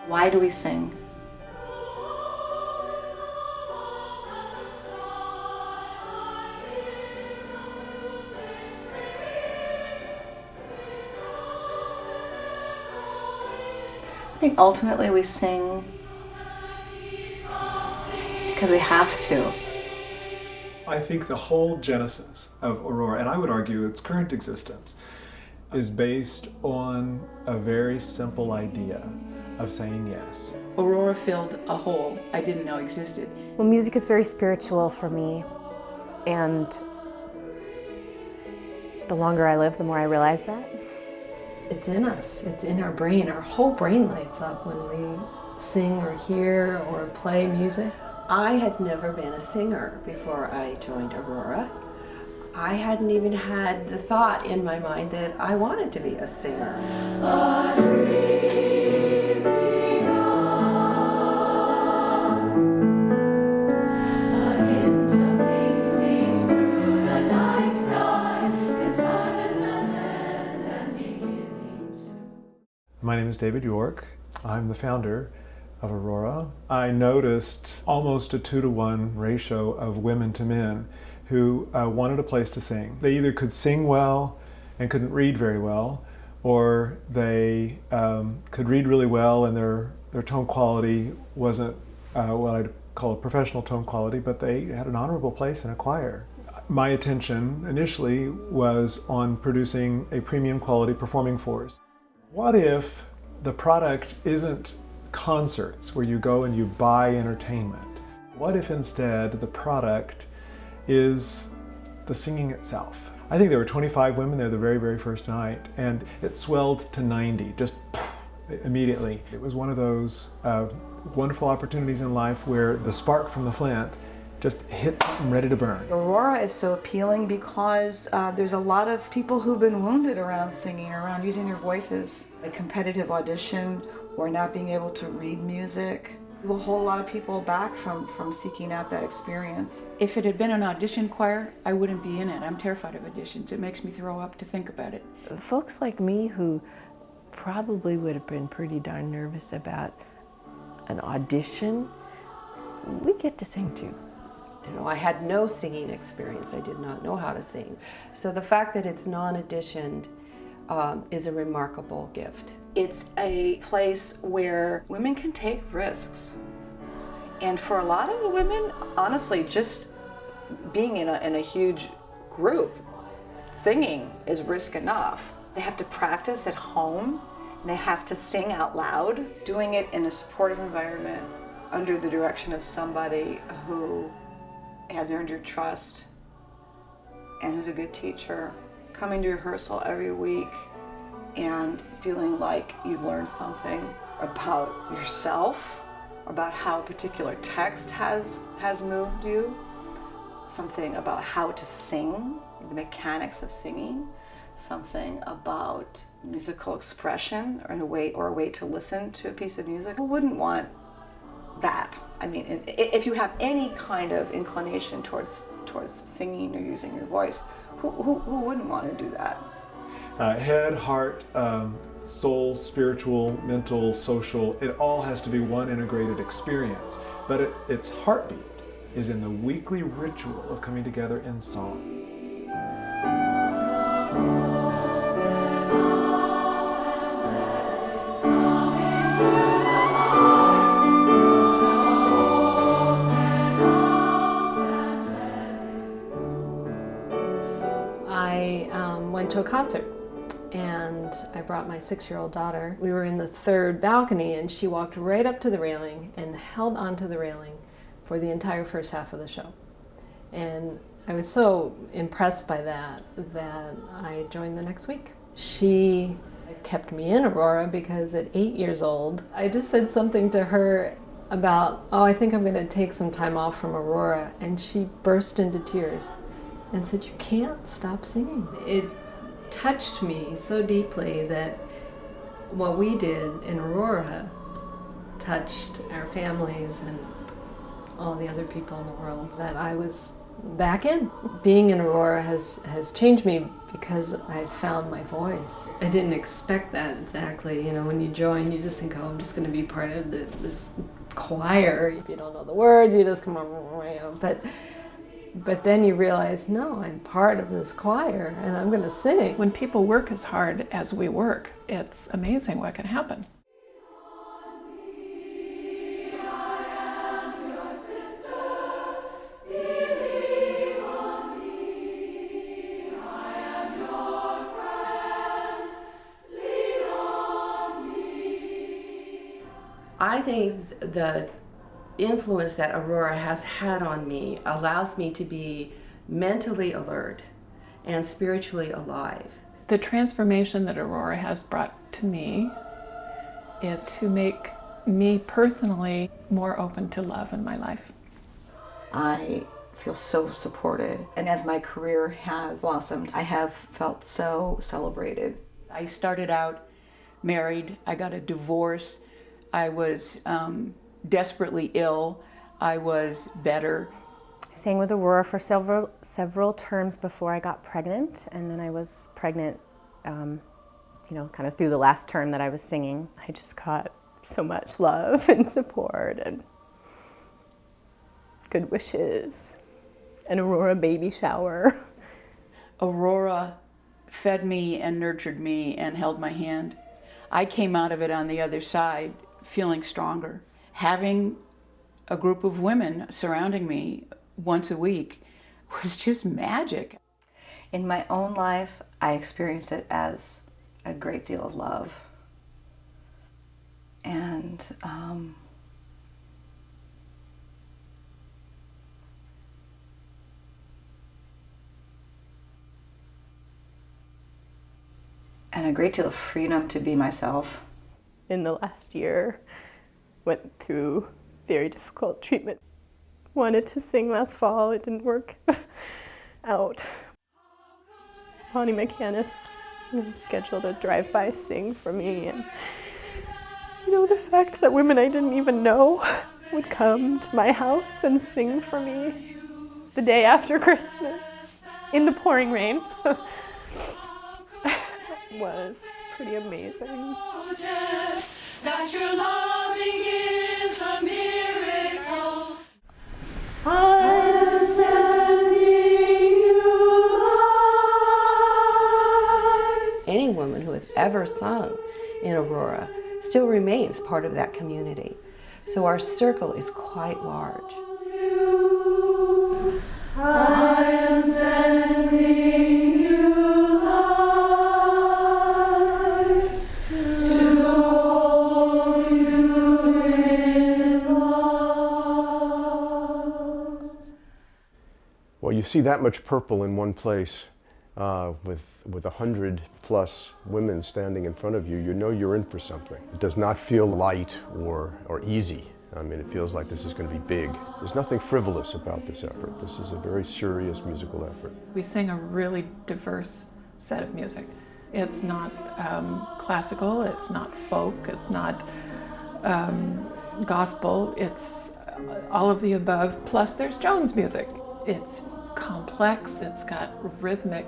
Why do we sing? I think ultimately we sing because we have to. I think the whole genesis of Aurora, and I would argue its current existence, is based on a very simple idea of saying yes. Aurora filled a hole I didn't know existed. Well, music is very spiritual for me, and the longer I live, the more I realize that. It's in us, it's in our brain. Our whole brain lights up when we sing or hear or play music. I had never been a singer before I joined Aurora. I hadn't even had the thought in my mind that I wanted to be a singer. My name is David York. I'm the founder of Aurora. I noticed almost a 2-to-1 ratio of women to men who wanted a place to sing. They either could sing well and couldn't read very well, or they could read really well and their tone quality wasn't what I'd call a professional tone quality, but they had an honorable place in a choir. My attention initially was on producing a premium quality performing force. What if the product isn't concerts where you go and you buy entertainment? What if instead the product is the singing itself? I think there were 25 women there the very, very first night, and it swelled to 90, just immediately. It was one of those wonderful opportunities in life where the spark from the flint just hit something ready to burn. Aurora is so appealing because there's a lot of people who've been wounded around singing, around using their voices. A competitive audition or not being able to read music will hold a lot of people back from seeking out that experience. If it had been an audition choir, I wouldn't be in it. I'm terrified of auditions. It makes me throw up to think about it. Folks like me who probably would have been pretty darn nervous about an audition, we get to sing too. You know, I had no singing experience. I did not know how to sing. So the fact that it's non-auditioned is a remarkable gift. It's a place where women can take risks. And for a lot of the women, honestly, just being in a huge group, singing is risk enough. They have to practice at home, and they have to sing out loud. Doing it in a supportive environment under the direction of somebody who has earned your trust and who's a good teacher, coming to rehearsal every week and feeling like you've learned something about yourself, about how a particular text has moved you, something about how to sing, the mechanics of singing, something about musical expression or a way to listen to a piece of music. Who wouldn't want that? I mean, if you have any kind of inclination towards singing or using your voice, who wouldn't want to do that? Head, heart, soul, spiritual, mental, social, it all has to be one integrated experience. But its heartbeat is in the weekly ritual of coming together in song. I went to a concert and I brought my 6-year-old daughter. We were in the third balcony and she walked right up to the railing and held onto the railing for the entire first half of the show. And I was so impressed by that I joined the next week. She kept me in Aurora because at 8 years old, I just said something to her about, I think I'm going to take some time off from Aurora, and she burst into tears. and said, "You can't stop singing." It touched me so deeply that what we did in Aurora touched our families and all the other people in the world, that I was back in. Being in Aurora has changed me because I've found my voice. I didn't expect that exactly. You know, when you join, you just think, oh, I'm just going to be part of this choir. If you don't know the words, you just come on, you know, but then you realize, no, I'm part of this choir and I'm going to sing. When people work as hard as we work, it's amazing what can happen. I think the influence that Aurora has had on me allows me to be mentally alert and spiritually alive. The transformation that Aurora has brought to me is to make me personally more open to love in my life. I feel so supported, and as my career has blossomed, I have felt so celebrated. I started out married, I got a divorce, I was desperately ill, I was better. I sang with Aurora for several terms before I got pregnant, and then I was pregnant, kind of through the last term that I was singing. I just got so much love and support and good wishes, an Aurora baby shower. Aurora fed me and nurtured me and held my hand. I came out of it on the other side feeling stronger. Having a group of women surrounding me once a week was just magic. In my own life, I experienced it as a great deal of love. And a great deal of freedom to be myself. In the last year, went through very difficult treatment. Wanted to sing last fall, it didn't work out. Bonnie McCannis scheduled a drive-by sing for me, and the fact that women I didn't even know would come to my house and sing for me the day after Christmas in the pouring rain was pretty amazing. That your loving is a miracle. I'm sending you light. Any woman who has ever sung in Aurora still remains part of that community. So our circle is quite large. I am sending you light to hold you in love. Well, you see that much purple in one place with 100+ women standing in front of you, you know you're in for something. It does not feel light or easy. I mean, it feels like this is going to be big. There's nothing frivolous about this effort. This is a very serious musical effort. We sing a really diverse set of music. It's not classical, it's not folk, it's not gospel, it's all of the above, plus there's Joan's music. It's complex, it's got rhythmic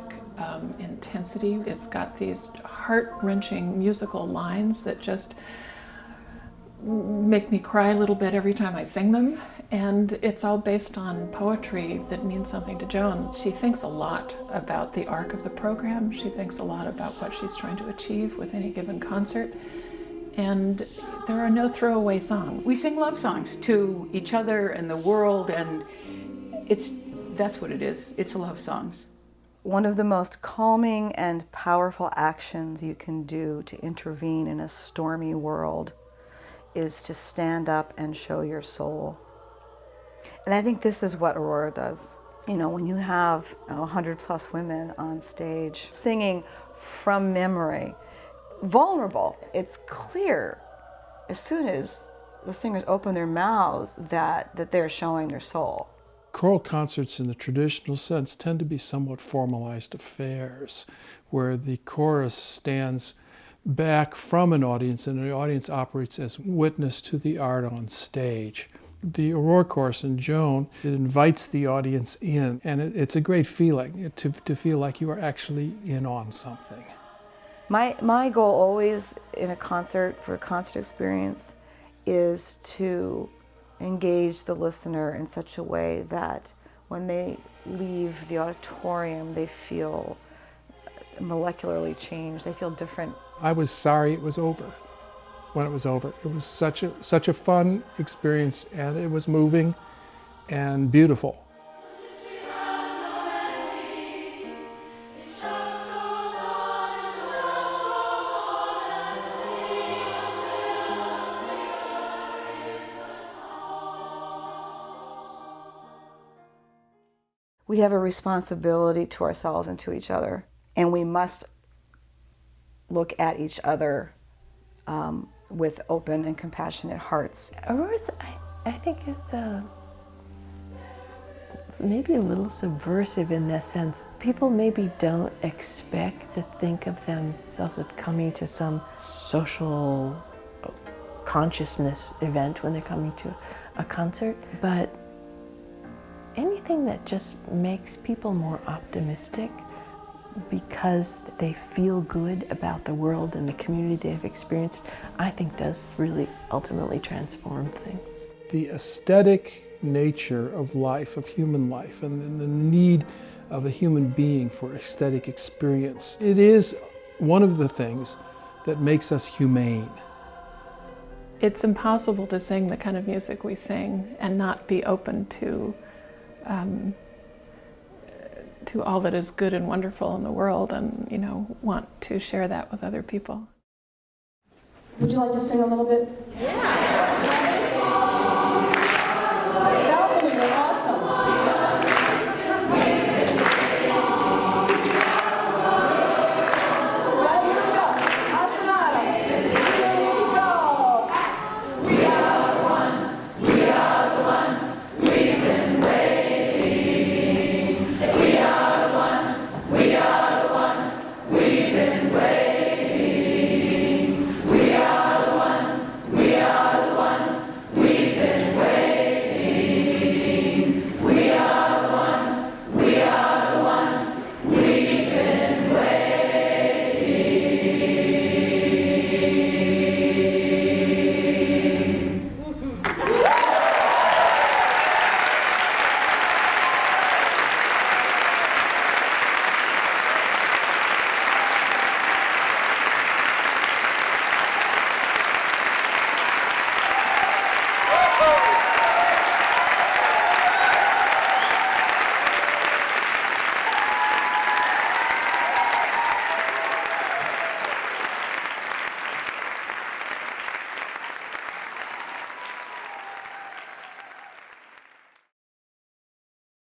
intensity, it's got these heart-wrenching musical lines that just make me cry a little bit every time I sing them, and it's all based on poetry that means something to Joan. She thinks a lot about the arc of the program, she thinks a lot about what she's trying to achieve with any given concert, and there are no throwaway songs. We sing love songs to each other and the world, and that's what it is. It's love songs. One of the most calming and powerful actions you can do to intervene in a stormy world is to stand up and show your soul. And I think this is what Aurora does. When you have 100+ women on stage singing from memory, vulnerable, it's clear as soon as the singers open their mouths that they're showing their soul. Choral concerts in the traditional sense tend to be somewhat formalized affairs, where the chorus stands back from an audience and the audience operates as witness to the art on stage. The Aurora Chorus and Joan, it invites the audience in, and it's a great feeling to feel like you are actually in on something. My goal always in a concert, for a concert experience, is to engage the listener in such a way that when they leave the auditorium, they feel molecularly changed, they feel different. I was sorry it was over when it was over. It was such a fun experience, and it was moving and beautiful. We have a responsibility to ourselves and to each other, and we must look at each other with open and compassionate hearts. Aurora's, I think it's maybe a little subversive in that sense. People maybe don't expect to think of themselves as coming to some social consciousness event when they're coming to a concert, but anything that just makes people more optimistic because they feel good about the world and the community they've experienced, I think does really ultimately transform things. The aesthetic nature of life, of human life, and the need of a human being for aesthetic experience, it is one of the things that makes us humane. It's impossible to sing the kind of music we sing and not be open to all that is good and wonderful in the world, and want to share that with other people. Would you like to sing a little bit? Yeah.